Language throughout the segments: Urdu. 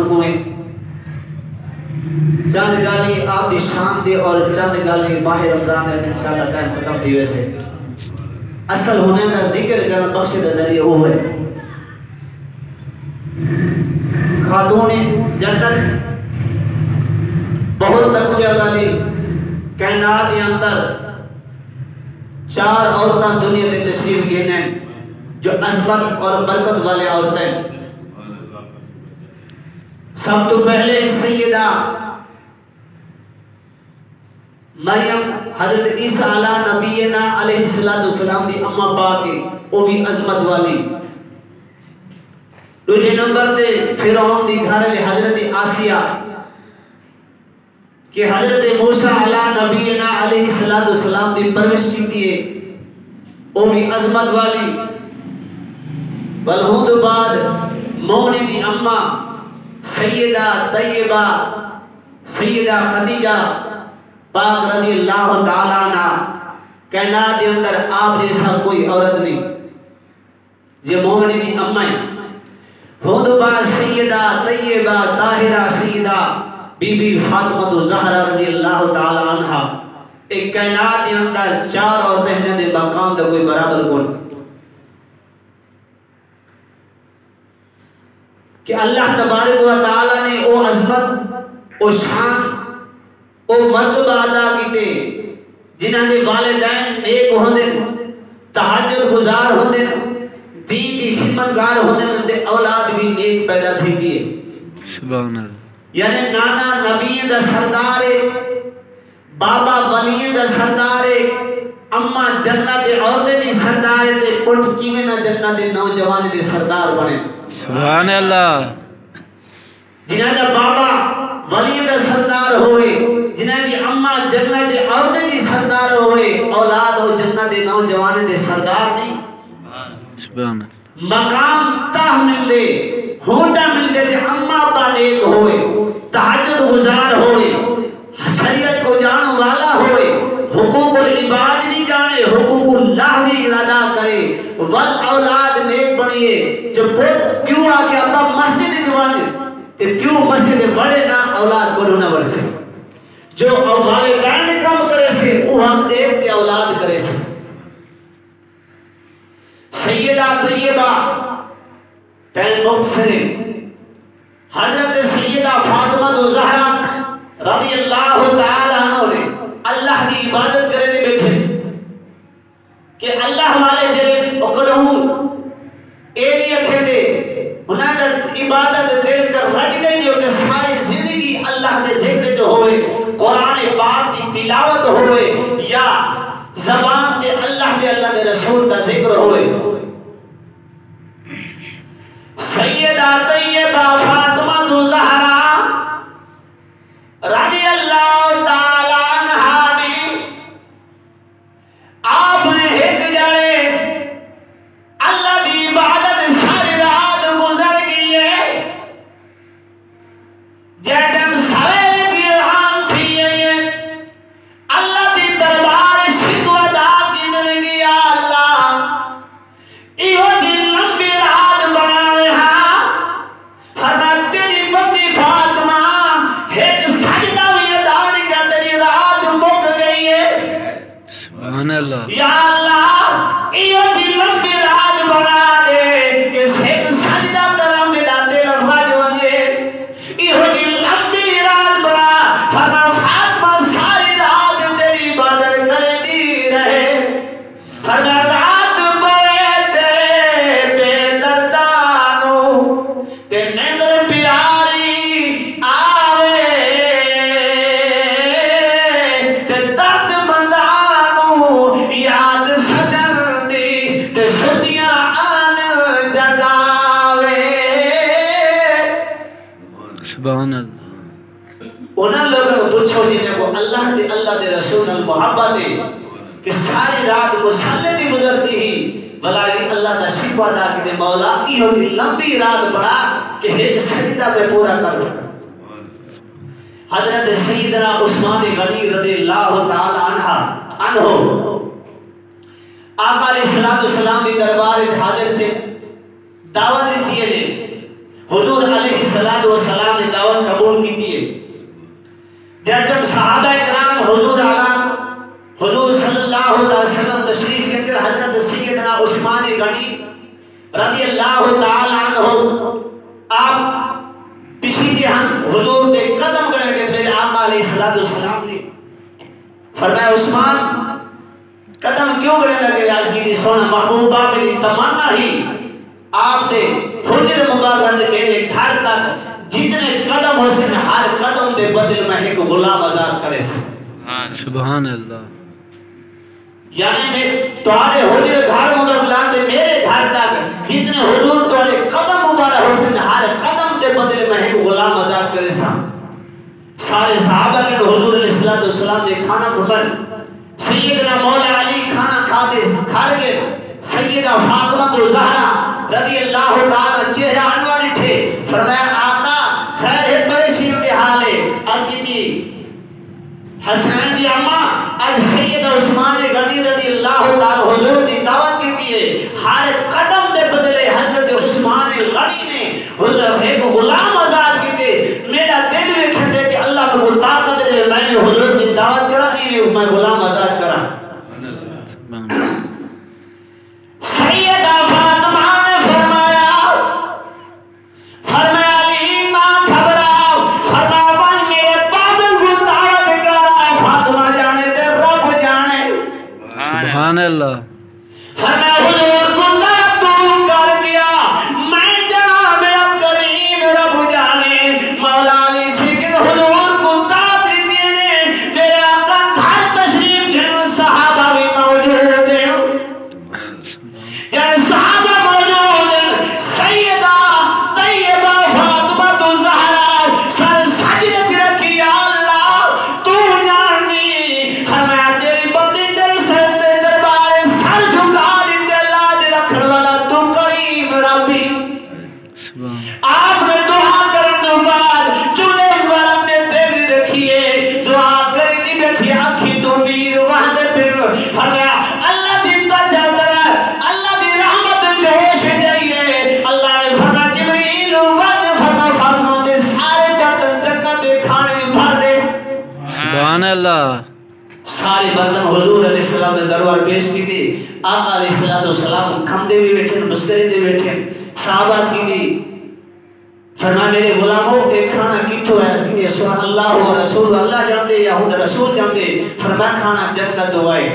ہوئے چند گالی آپ دی شان دے اور چند گالی ماہ رمضان دے انشاءاللہ ٹائم ختم دی ویسے اصل ہونے دا ذکر کرنا بخش دا ذریعہ وہ ہے خاتون جنت بہت تقویہ والی کائنات کے اندر 4 عورتیں دنیا میں تشریف گینے جو عظمت اور برکت والے عورتیں سب تو پہلے سیدہ مریم حضرت عیسیٰ علیہ نبینا علیہ السلام دی اماں پاک کی وہ بھی عظمت والی دوسرے نمبر تے فرعون دی گھر لے حضرت آسیہ کہ حضرت موسیٰ علیہ نبینا علیہ السلام دی پرورش کی ہے وہ بھی عظمت والی بلہود بعد مومنی دی اماں سیدہ طیبہ سیدہ خدیجہ پاک رضی اللہ تعالیٰ عنہ کائنات کے اندر آپ جیسا کوئی عورت نہیں یہ مومنی دی اماں ہود بعد سیدہ طیبہ طاہرہ سیدہ بی بی فاطمہ زہرا رضی اللہ تعالیٰ عنہ ایک کائنات کے اندر 4 عورتیں نے مقام دا کوئی برابر کون کہ اللہ تبارک و تعالیٰ نے او عظمت او شان او مرتبہ ادا کیتے جنہاں نے والدین نیک ہوندے تہجد گزار ہوندے دین کی خدمتگار ہوندے تے اولاد بھی نیک پیدا تھی دیئے سبحان اللہ یعنی نانا نبی دا سردار بابا ولی دا سردار اماں جنت عورتیں دی سردار تے اٹھ کیویں نہ جنت نوجوان دے سردار بنے سبحان اللہ جنہاں دا بابا ولی دا سردار ہوئے جنہاں دی اماں جنت عورتیں دی سردار ہوئے اولاد ہو جنت نوجوان دے سردار نہیں سبحان اللہ مقام تاہ مل دے ہوتا مل دے اماں با نیک ہوئے تہجد گزار ہوئے شریعت کو جانو والا ہوئے حقوق العباد نہیں جانے حقوق اللہ بھی ادا کرے ول اولاد نیک بنیے جو بہت کیوں آکے ابا مسجد دوانی تے کیوں مسجد بڑے نا اولاد کو نہ ورسے جو والدین کام کرے سے وہ ہم ایک کے اولاد کرے سے سیدہ طیبہ تین مغفر حضرت سیدہ فاطمہ زہرا رضی اللہ تعالیٰ عنہ نے اللہ کی عبادت کرے دے بیٹھے کہ اللہ والے جرے اکڑہوں ایلی اکھے دے انہاں نے عبادت دل کر رج گئی نہیں ہوتے ساری زندگی اللہ نے ذکر جو ہوئے قرآن پاک کی تلاوت ہوئے یا زبان کے اللہ دے رسول کا ذکر ہوئے سیدہ طیبہ فاطمہ زہرا رضی اللہ تعالیٰ عنہ نے آپ نے ایک جڑے اللہ دی عبادت ساری رات گزر گئی ہے جیٹم سوے دی رام تھی ہے اللہ دی دربار شکو ادا کی دل گیا اللہ ایہو دی لمبی رات بناوے ہاں ہر تیری بندی فاطمہ ایک سجدہ بھی ادا نہیں کر تیری رات مک گئی ہے سبحان اللہ یا اللہ ایہو دی لمبی رات بنا دے کہ ایک سجدہ کرا میرا دل رج ونجے ایہو دی لمبی رات بنا ہر فاطمہ ساری رات تیری عبادت کرے دی رہے ہر رات بڑے تے بے دردانو تے نیندر پیاری آوے تے درد مندانو یاد سجن دی تے سدیاں آن جگاوے سبحان اللہ انہاں لوگوں کو پوچھو جنہیں کو اللہ دے رسول محبت ہے کہ ساری رات مسلح دی گزرتی ہی بلائی اللہ دا شکو ادا کی دے مولا کی ہوگی لمبی رات بڑھا کہ ایک سجدہ پہ پورا کر سکتا حضرت سیدنا عثمان غنی رضی اللہ تعالی عنہ آقا علیہ السلام دی دربار حاضر تھے دعوت دیتی ہے حضور علیہ السلام صحابہ کرام حضور اعلیٰ حضور صلی اللہ علیہ وسلم تشریف کے اندر حضرت سیدنا عثمان غنی رضی اللہ تعالی عنہ آپ پچھلی دہن حضور کے قدم گڑے کے میرے آقا علیہ السلام نے فرمایا عثمان قدم کیوں گڑے لگے آج کی سونا محبوبہ میری تمنا ہی آپ نے حجر مبارک میرے گھر تک جتنے قدم ہو سکے ہر قدم دے بدل میں ایک غلام آزاد کرے سے سبحان اللہ یعنی میں تمہارے حجر گھر مبارک دے میرے گھر تک جتنے حضور تمہارے قدم مبارک ہو سکے ہر قدم دے بدل میں ایک غلام آزاد کرے سے سارے صحابہ کے حضور علیہ السلام نے کھانا کھپن سیدنا مولا علی کھانا کھا لگے سیدہ فاطمہ زہرا رضی اللہ تعالی چہرہ انوار اٹھے فرمایا آقا خیر ہے پریشی کے حال ہے از کی حسین دی اما از سیدہ عثمان غنی رضی اللہ تعالی حضور دی دعوت کی دیئے ہر قدم دے بدلے حضرت عثمان غنی نے حضور ایک غلام آزاد کی دے میرا دل رکھے دے کہ اللہ کو طاقت دے میں نے حضور دی دعوت کرا دی میں غلام آزاد کرا سیدہ فاطمہ نے فرمایا علی نہ گھبراؤ فرمایا میرے بابل کو دعوت کرا فاطمہ جانے تے رب جانے سبحان اللہ فرمایا حضور کو تو کر دیا میں جانا میرا کریم رب جانے مولا علی سے کہ حضور کو دعوت دینے میرے آقا گھر تشریف گھر صحابہ بھی موجود ہیں صحابہ موجود ہیں سیدہ طیبہ فاطمہ زہرا سر سجدے رکھی یا اللہ تو جاننی ہمیں تیری بندی تیرے سجدے دربار سر جھکا دے لاج رکھنے والا تو کریم ربی آپ نے دعا کرنے بعد چولے والا نے دیکھ رکھیے دعا کرنی بیٹھی آنکھی تو میر وہاں دے پھر فرمایا اللہ دی تجدد اللہ دی رحمت جوش جائیے اللہ نے فرمایا جبریل وجہ فرمایا فاطمہ دے سارے برتن جنت دے کھانے بھر دے سبحان اللہ سارے برتن حضور علیہ السلام نے دربار پیش کی تھی آقا علیہ السلام کھمدے بھی بیٹھے بسترے دے بیٹھے صحابہ کی تھی فرمایا میرے غلاموں ایک کھانا کتھو ہے کہ سبحان اللہ و رسول اللہ جان دے یا خود رسول جان دے فرمایا کھانا جنت دو آئے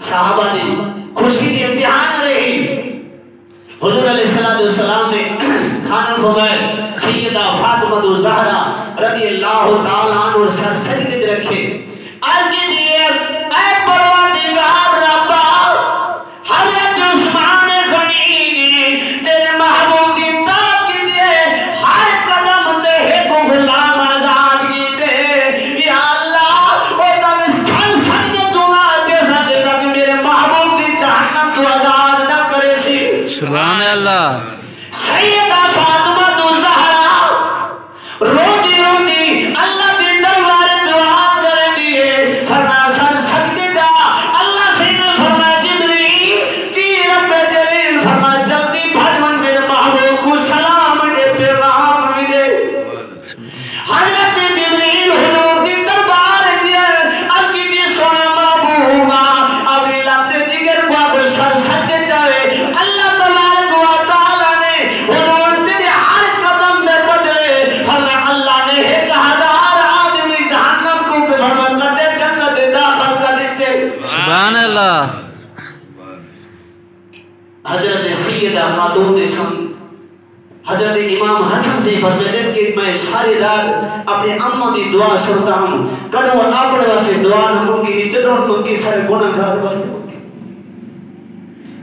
صحابہ نے خوشی دی امتحان رہی حضور علیہ السلام نے کھانا کھوائے سیدہ فاطمہ زہرا رضی اللہ تعالیٰ عنہ سر سجدے رکھے آگے دیئے اے پروردگار ربا حضرت عثمان غنی نے تیرے محبوب کی طاقت کی دیئے ہر قدم دے ایک غلام آزاد کی دے یا اللہ او تم اس کھل سجدے دعا جیسا دے تک میرے محبوب کی جہنم تو آزاد نہ کرے سی سبحان اللہ سیدہ فاطمہ زہرا روٹی اللہ کے دربار دعا کر دیے فرمایا سر سجدے دا اللہ سے نے فرمایا جبریل جی رب جلیل فرمایا جلدی بھجن میرے محبوب کو سلام دے پیغام دے حضرت جبریل حضور کی دربار دیا اکی دی سونا محبوبا ابھی لگتے جگر کو اب سر سجدے جائے اللہ تبارک و تعالی نے حضور تیرے ہر قدم میں بدلے فرمایا اللہ نے ایک ہزار آدمی جہنم کو بھرمن کر دے جنت داخل کر دیتے سبحان اللہ حضرت سیدہ خاتون نے سن حضرت امام حسن سے فرماتے ہیں کہ میں ساری رات اپنے اماں دی دعا سنتا ہوں کدو اپنے واسطے دعا نہ مانگی جدوں مانگی سارے گناہگار واسطے مانگی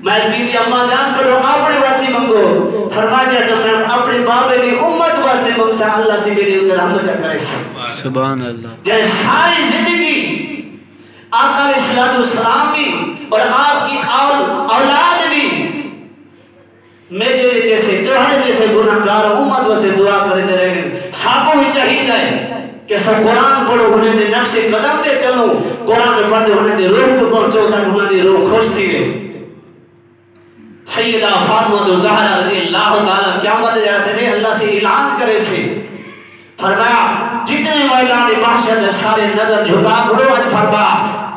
میں بیوی اماں جان کدو اپنے واسطے مانگو فرمایا کہ میں اپنے بابے کی امت واسطے مانگتا اللہ سے میرے اوپر رحمت کرے سبحان اللہ جیسے ساری زندگی آقا علیہ السلام بھی اور آپ کی اولاد بھی میرے جیسے تہاڑے جیسے گناہگار امت واسطے دعا کرتے رہے ساکو ہی چاہیے کہ سب قرآن پڑھو ہونے دے نقش قدم دے چلو قرآن میں پڑھتے ہونے دے روح کو پہنچو تاکہ ہونے دے روح خوش تھی رہے سیدہ فاطمہ زہرا رضی اللہ تعالیٰ قیامت جاتے تھے اللہ سے اعلان کرے سے فرمایا جتنے میدان محشر سارے نظر جھکا کرو اج فرما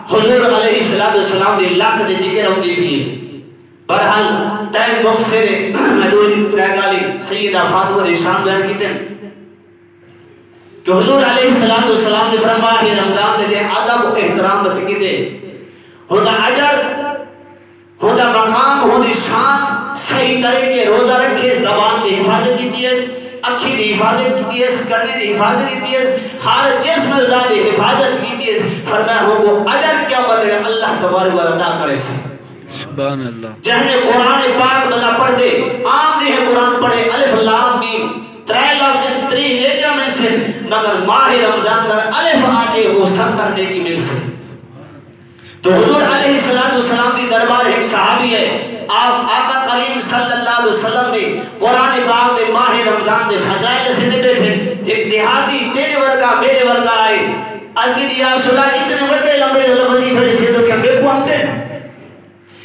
حضور علیہ السلام دی لاکھ دی ذکر ہوندی بھی برحال ٹائم وقت سے میں دوئی گالی سیدہ فاطمہ دی شان بیان کیتے ہیں کہ حضور علیہ السلام نے فرمایا کہ رمضان دے ادب و احترام بت کیتے ہوتا اجر ہوتا مقام ہوتی شان صحیح طریقے روزہ رکھے زبان کی حفاظت کیتی ہے اکھی دی حفاظت کیتی ہے کرنے دی حفاظت کیتی ہے ہر جسم ذات دی حفاظت کیتی ہے فرمایا ہو کو اجر کیا بدلے اللہ تبارک و تعالی عطا کرے سبحان اللہ جہنے قرآن پاک بنا پڑھ دے عام دے قرآن پڑھے الف لام میم ترے لفظ تری نیکہ میں سے مگر ماہ رمضان در الف آگے وہ 70 نیکی میں سے تو حضور علیہ السلام کی دربار ایک صحابی ہے آپ آقا کریم صلی اللہ علیہ وسلم نے قرآن پاک دے ماہ رمضان دے فضائل سے نے بیٹھے ایک دیہاتی تیرے ورگا میرے ورگا آئے اذکر یا صلاح اتنے بڑے لمبے وظیفے سے تو کیا بے کو ہم تھے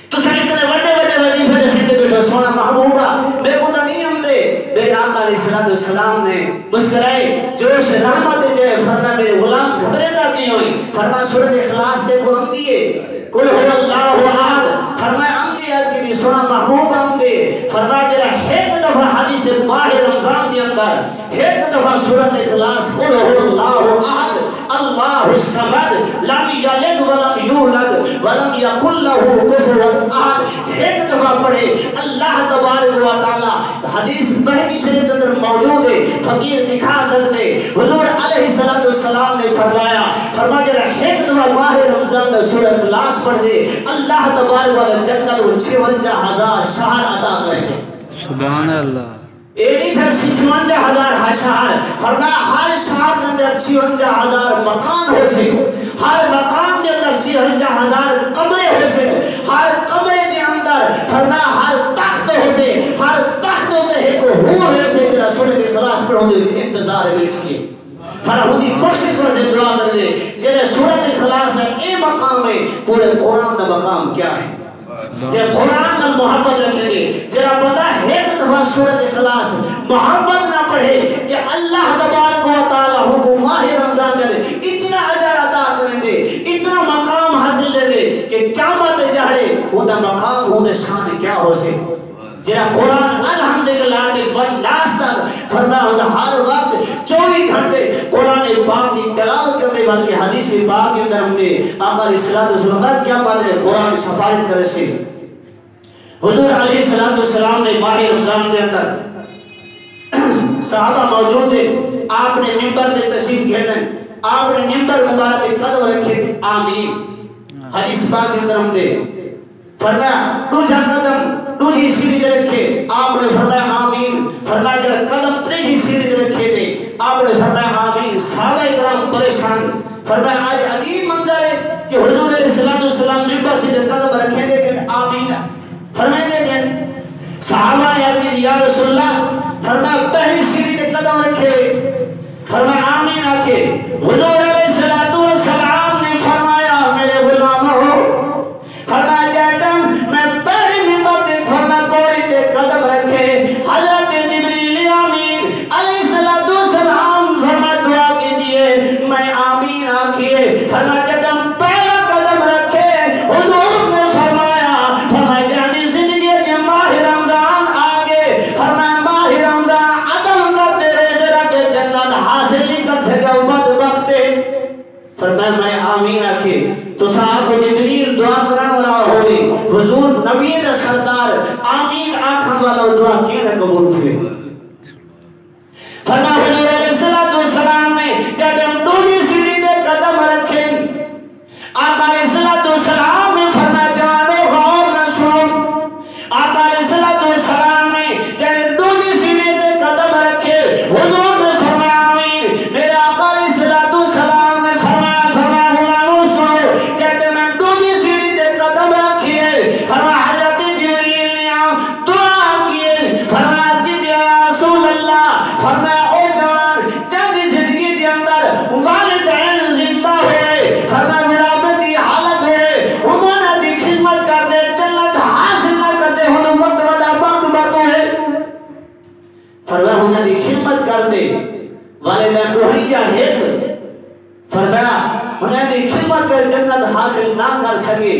تو سر اتنے بڑے وظیفے سے بیٹھا سونا محبوبہ بے کو نہیں ہم دے میرے آقا علیہ السلام نے مسکرائے جوش رحمت جائے فرما میرے غلام گھبرے دا کی ہوئی فرما سورۃ اخلاص دے کو ہم دیے قل هو اللہ احد فرمایا ہم دے آج کی سونا محبوب ہم دے فرما تیرا ایک دفعہ حدیث ماہ رمضان کے اندر ایک دفعہ سورۃ اخلاص قل هو اللہ احد اللہ الصمد لم یلد ولم یولد ولم یکن له کفوا احد ایک دفعہ پڑھے اللہ تبارک و تعالی حدیث بہنی شریف کے اندر موجود ہے فقیر دکھا سکتے حضور علیہ السلام نے فرمایا جرا ایک دفعہ ماہ رمضان میں سورۃ اخلاص پڑھ دے اللہ تبارک و تعالی جنت کو 56,000 شہر عطا کرے گا سبحان اللہ ایک سر 56,000 شہر فرمایا ہر شہر کے اندر 56,000 مکان ہو سے ہر مکان کے اندر 56,000 کمرے ہو سے ہر کمرے کے اندر فرمایا ہر تخت ہو سے ہر تخت ہوتے ہیں کو ہور ہو سے تیرا سورۃ اخلاص پڑھوں دے انتظار بیٹھئے فرا خودی کوشش سے دعا کر لے جنہیں سورۃ اخلاص ہے اے مقام ہے پورے قرآن کا مقام کیا ہے جب قرآن میں محبت رکھیں گے جرا بندہ ایک دفعہ سورۃ اخلاص محبت نہ پڑھے کہ اللہ تبارک و تعالی حکم ماہ رمضان دے اتنا اجر عطا کریں گے اتنا مقام حاصل لے لے کہ قیامت جہڑے ہوتا مقام ہوتا شان کیا ہو سے جرا قرآن الحمدللہ نے بنداس تک فرمایا ہوتا ہر وقت 24 گھنٹے قرآن پاک کی تلاوت کرنے بلکہ حدیث پاک کے اندر ہم نے آقا علیہ السلام کیا بات ہے قرآن سفارت کرے سے حضور علیہ السلام نے ماہ رمضان کے اندر صحابہ موجود ہیں آپ نے منبر دے تشریف گھیرنے آپ نے منبر مبارک کے قدم رکھے آمین حدیث پاک کے اندر ہم نے فرمایا دوجہ قدم دوجی سیڑھی دے رکھے آپ نے فرمایا آمین فرمایا جب قدم تریجی سیڑھی دے رکھے دے آپ نے فرمایا آمین صحابہ اکرام پریشان فرمایا آج عجیب منظر ہے کہ حضور علیہ السلام منبر سے قدم رکھے دے کہ آمین فرمائے دے کہ صحابہ نے عرض کی یا رسول اللہ فرمایا پہلی سیڑھی دے قدم رکھے فرمایا آمین آکے حضور علیہ السلام نے فرمایا میرے غلام ہو فرمایا جاٹم میں پہلی منبر دے فرمایا پوری دے قدم رکھے حضرت جبریل آمین علیہ السلام فرمایا دعا کی دیئے میں آمین آکھئے فرمایا جاٹم پہلا قدم رکھے حضور نے فرمایا فرمایا جانی زندگی جے ماہ رمضان آگے فرمایا ماہ رمضان عدم کر دے رہے ذرا کہ جنت حاصل نہیں کر سکے امت وقتے فرمایا میں آمین آکھے تو صاحب جبریل دعا کرنے والا ہوئے حضور نبی دا سردار آمین آکھن والا دعا کینے قبول ہوئے فرما حضور علیہ السلام نے جب ہم دوسری سیڑھی دے قدم رکھیں آقا علیہ السلام نے فرما جانے غور نہ سنو آقا علیہ السلام نے جب دوسری سیڑھی دے قدم رکھے حضور نے فرمایا آمین میرے آقا علیہ السلام نے فرمایا غلاموں سنو جب میں دوسری سیڑھی دے قدم رکھیے فرمایا حضرت جبریل نے دعا کیے فرمایا یا رسول اللہ فرمایا والدین روحیہ ہیت فرمایا انہیں بھی خدمت کر جنت حاصل نہ کر سکے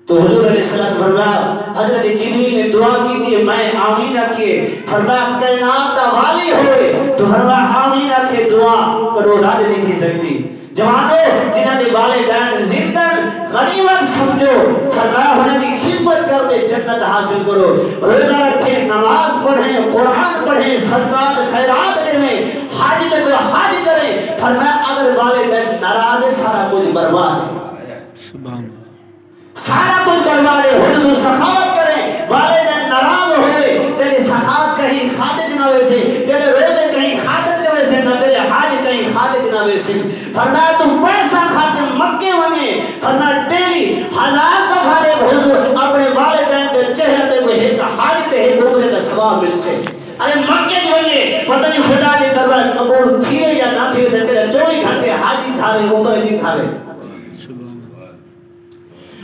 تو حضور علیہ السلام فرمایا حضرت جبریل نے دعا کی تھی میں آمین رکھیے فرمایا کائنات کا والی ہوئے تو فرمایا آمین رکھے دعا کرو رد نہیں کی سکتی جوانوں جنہوں نے والدین زندہ غنیمت سمجھو فرمایا انہیں بھی خدمت کر دے جنت حاصل کرو روزہ رکھیں نماز پڑھیں قرآن پڑھیں صدقات خیرات دیں حج میں تو حج کریں فرمایا اگر والدین ناراض ہے سارا کچھ برباد ہے سبحان سارا کچھ برباد ہے حضور سخاوت کریں والدین ناراض ہوئے تیری سخاوت کہیں خاطر نہ ویسے تیرے روزے کہیں خاطر نہ ویسے نہ تیرے حج کہیں خاطر نہ ویسے فرمایا تم پیسہ خاطر مکے ہونے فرمایا ڈیلی 1000 دفعہ دے حضور اپنے والدین کے چہرے تے کوئی ایک حاج تے ایک عمرے کا ثواب مل سے ارے مکے جو یہ پتہ نہیں خدا کے دربار قبول تھے یا نہ تھے تیرے 24 گھنٹے حاجی تھا رہے عمرہ نہیں تھا رہے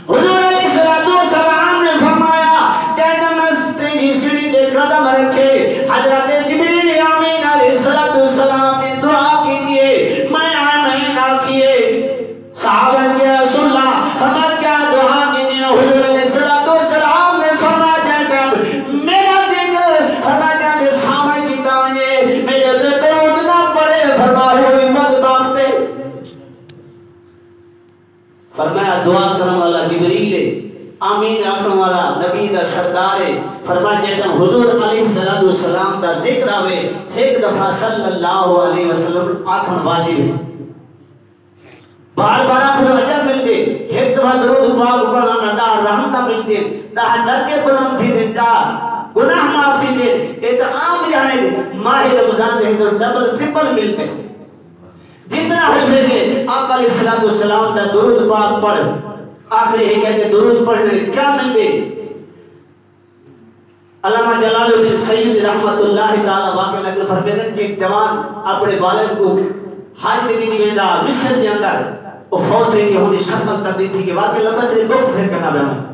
حضور علیہ السلام نے فرمایا کہ نماز تیری سیڑھی تے قدم رکھے حضرت جبریل امین علیہ السلام نے دعا کی دیے میں آمین آکھیے صحابہ کے رسول اللہ فرمایا کیا دعا کی دیے حضور علیہ السلام نے فرمایا جب میرا ذکر فرمایا جب سامنے کی تانے میرے درود نہ پڑے فرمایا ہوئی مت باقتے فرمایا دعا کرنے والا جبریل ہے آمین آکھنے والا نبی دا سردار ہے فرمایا جب حضور علیہ السلام دا ذکر آوے ایک دفعہ صلی اللہ علیہ وسلم آکھن واجب ہے بار بار پھر اجر ملتے ایک دفعہ درود پاک پڑھنا دا رحمتہ ملتے دا درجے بلند تھی دے دا گناہ معاف تھی دے ایک عام جانے دے ماہ رمضان دے تو ڈبل ٹرپل ملتے جتنا ہو سکے آقا علیہ السلام دا درود پاک پڑھ آخری ہے کہتے درود پڑھنے کیا ملتے علامہ جلال الدین سید رحمت اللہ تعالی واقع نقل فرماتے کہ ایک جوان اپنے والد کو حج دے دی ویندا مصر دے اندر وہ فوت ہے کہ ہوندی شکل تبدیل تھی کہ واقع لمبا سے لوگ سے کرنا بیان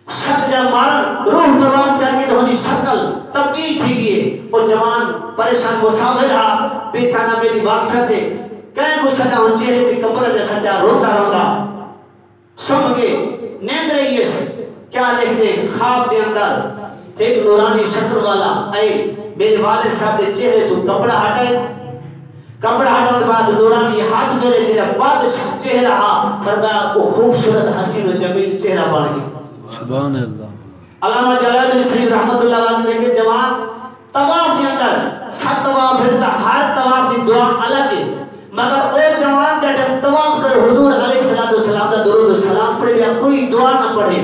شک جب مار روح پرواز کر کے تو ہوندی شکل تبدیل تھی گئی وہ جوان پریشان مسافر رہا بے تھانا میری واقعہ تھے کہیں کو سجا ہوں چہرے کی کپڑا جیسا جا روتا روتا سن کے نیند رہی ہے کیا دیکھتے خواب دے اندر ایک نورانی شکل والا اے میرے والد صاحب دے چہرے تو کپڑا ہٹائے کپڑا ہٹانے بعد نورانی ہاتھ میرے تیرا بعد چہرہ فرمایا وہ خوبصورت حسین و جمیل چہرہ بن گیا سبحان اللہ علامہ جلال الدین سید رحمت اللہ علیہ کے جوان طواف کے اندر 7 طواف پھرتا ہر طواف کی دعا الگ ہے مگر وہ جوان جب طواف کر حضور علیہ السلام کا درود و سلام پڑھے بیا کوئی دعا نہ پڑھے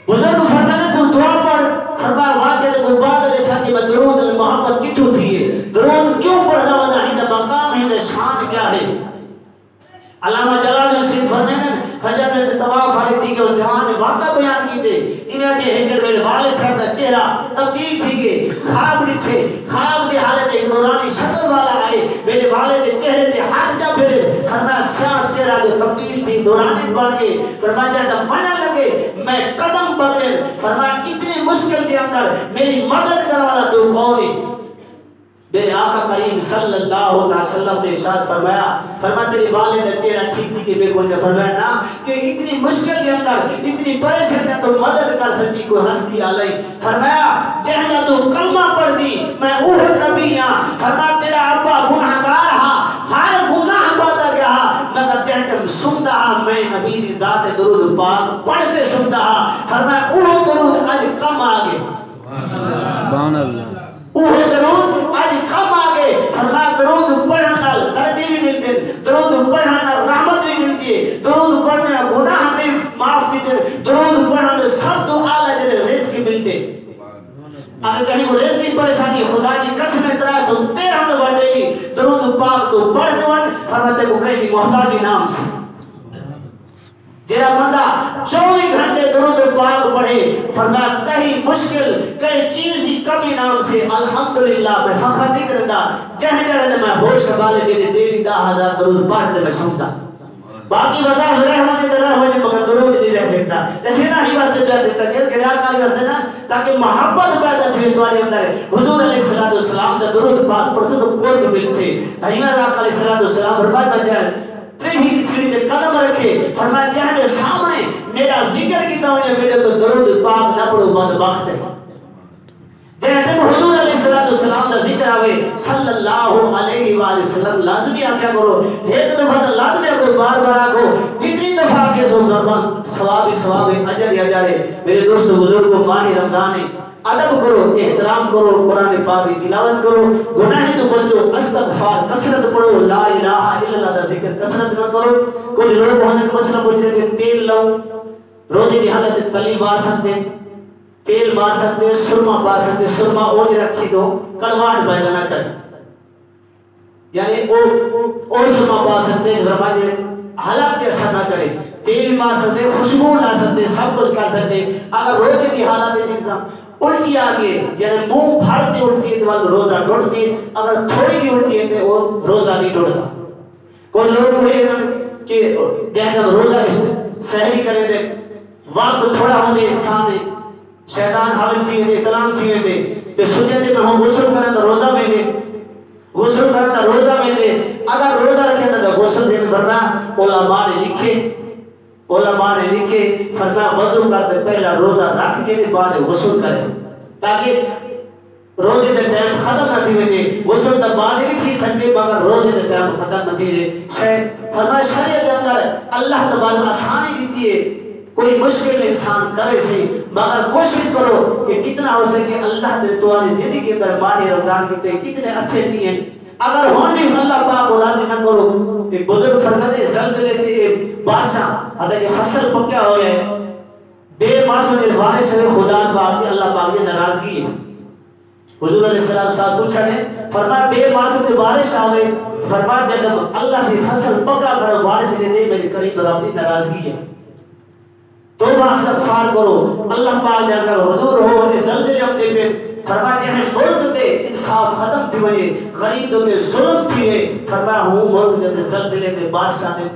بزرگ فرمایا تو دعا پڑھ فرمایا واقعہ تو کوئی بات علیہ السلام کی درود محبت کتوں تھی ہے درود کیوں پڑھنا وجہ ہے مقام ہے شان کیا ہے علامہ جلال الدین فرماتے ہیں حجر نے طواف والی تھی کہ وہ جوان نے واقعہ بیان کی تھے انہیں کہ ہنگر میرے والد صاحب کا چہرہ تبدیل تھی کہ خواب رٹھے خواب دے حالت ایک نورانی شکل والا آئے میرے والد کے چہرے تے ہاتھ جا پھرے فرمایا سیاہ چہرہ جو تبدیل تھی نورانی بن گئے فرمایا جب منع لگے میں قدم پکڑے فرمایا اتنی مشکل کے اندر میری مدد کرنے والا تو کون ہے میرے آقا کریم صلی اللہ علیہ وسلم نے ارشاد فرمایا تیری والدہ چہرہ ٹھیک تھی کہ بے کو نے فرمایا نا کہ اتنی مشکل کے اندر اتنی پریشانی میں تو مدد کر سکتی کوئی ہستی علیہ فرمایا جہاں تو کلمہ پڑھ دی میں اوہ نبی ہاں فرمایا تیرا ابا گناہگار ہاں ہر گناہ پاتا گیا مگر جہاں سنتا ہاں میں نبی دی ذات درود پاک پڑھتے سنتا ہاں فرمایا اوہ درود آج کم آگے سبحان اللہ اوہ درود آج کم آگے فرمایا درود پڑھنا درجے بھی ملتے درود پڑھنا رحمت بھی ملتی ہے درود پڑھنا گناہ بھی معاف کی دے درود پڑھنا سب تو آلہ جنہیں رزق ملتے اگر کہیں وہ رزق کی پریشانی خدا کی قسم اعتراض ہو تیرہ تو بڑھے گی درود پاک تو پڑھ دون فرماتے کو کہیں دی محتاجی نام سے جیرا بندہ 24 گھنٹے درود پاک پڑھے فرمایا کہیں مشکل کہیں چیز دی کمی نام سے الحمدللہ میں فخر نہیں کرتا جہاں جہاں میں ہوش والے میرے ڈیلی 10,000 درود پڑھتے میں سنتا باقی وضع رحمت در ہو جائے مگر درود نہیں رہ سکتا. اسے نہ ہی واسطے کر دیتا کہ قرآن کالی واسطے نا تاکہ محبت پیدا تھی تمہارے اندر. حضور علیہ السلام کا درود پاک پڑھتے تو کوئی بھی مل سے. امام آقا علیہ السلام فرمایا بجائے تیری سیڑھی تے قدم رکھے فرمایا جہاں سامنے میرا ذکر کیتا ہوئے میرے تو درود پاک نہ پڑھو بدبخت ہے. جہاں تم حضور علیہ السلام کا ذکر آوے صلی اللہ علیہ وآلہ وسلم لازمی آکھیا کرو. ایک دفعہ تو لازمی آکھو بار بار آکھو جتنی دفعہ آکھے سو مرمان ثواب ثواب اجر یا جارے. میرے دوست بزرگوں ماہ رمضان ہے ادب کرو احترام کرو قرآن پاک کی تلاوت کرو گناہ تو بچو استغفار کثرت پڑھو لا الہ الا اللہ کا ذکر کثرت نہ کرو. کوئی لوگ ہونے کا مسئلہ پوچھتے کہ تیل لو روزے کی حالت تلی مار سکتے تیل مار سکتے سرما پا سکتے سرما اوج رکھی دو کڑواہٹ پیدا نہ کرے یعنی او سرما پا سکتے فرماتے حالات کے اثر نہ کرے تیل مار سکتے خوشبو لا سکتے سب کچھ کر سکتے. اگر روزے کی حالت انسان الٹی آگے یعنی منہ بھرتے الٹی ہے تو روزہ ٹوٹتی ہے. اگر تھوڑی کی الٹی ہے تو وہ روزہ نہیں ٹوٹتا. کوئی لوگ ہوئے کہ جب روزہ سحری کرے دے وقت تھوڑا ہونے انسان نے شیطان حاضر تھی دے کلام تھی دے کہ سوچے دے میں ہوں غسل کریں تو روزہ میں دے غسل کریں تو روزہ میں دے. اگر روزہ رکھے تو غسل دے فرمایا علماء نے لکھے فرمایا وضو کرتے پہلا روزہ رکھ کے بعد غسل کرے تاکہ روزے دے ٹائم ختم نہ تھی وے غسل تو بعد بھی تھی سکتے مگر روزے دے ٹائم ختم نہ تھی. فرمایا شریعت کے اندر اللہ تبارک آسانی دیتی ہے کوئی مشکل انسان کرے سی مگر کوشش کرو کہ کتنا ہو سکے اللہ نے تمہاری زندگی کے اندر ماہ رمضان کے کتنے اچھے دیے. اگر ہون بھی اللہ پاک کو راضی نہ کرو ایک بزرگ فرماتے زلزلے تے بادشاہ حضرت فصل پکیا ہوئے بے ماسو دے بارش ہوئے خدا پاک اللہ پاک کی ناراضگی ہے. حضور علیہ السلام صاحب پوچھا نے فرمایا بے ماسو دے بارش آوے فرمایا جب اللہ سے فصل پکا کر بارش دے دے میرے قریب رب کی ناراضگی ہے. توبہ استغفار کرو اللہ پاک دے اگر حضور ہو اس زلزلے اپنے پہ فرمایا جہاں ملک دے انصاف ختم تھی وجہ غریب دے ظلم تھی وے فرمایا ہوں ملک دے زلزلے دے بادشاہ دے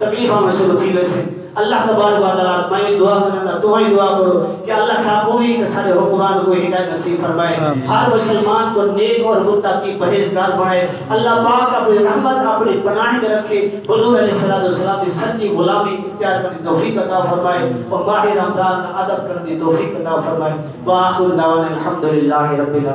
تکلیفہ میں شروع تھی ویسے. اللہ تبارک و تعالیٰ میں دعا کرنا تو ہی دعا کرو کہ اللہ صاحب ہوئی کہ سارے حکمران کو ہدایت نصیب فرمائے ہر مسلمان کو نیک اور متقی پرہیزگار بنائے. اللہ پاک اپنی رحمت اپنی پناہ کے رکھے حضور علیہ السلام کی سچی غلامی اختیار کرنے توفیق عطا فرمائے اور ماہ رمضان ادب کرنے توفیق عطا فرمائے. وآخر دعوانا الحمدللہ رب العالمین.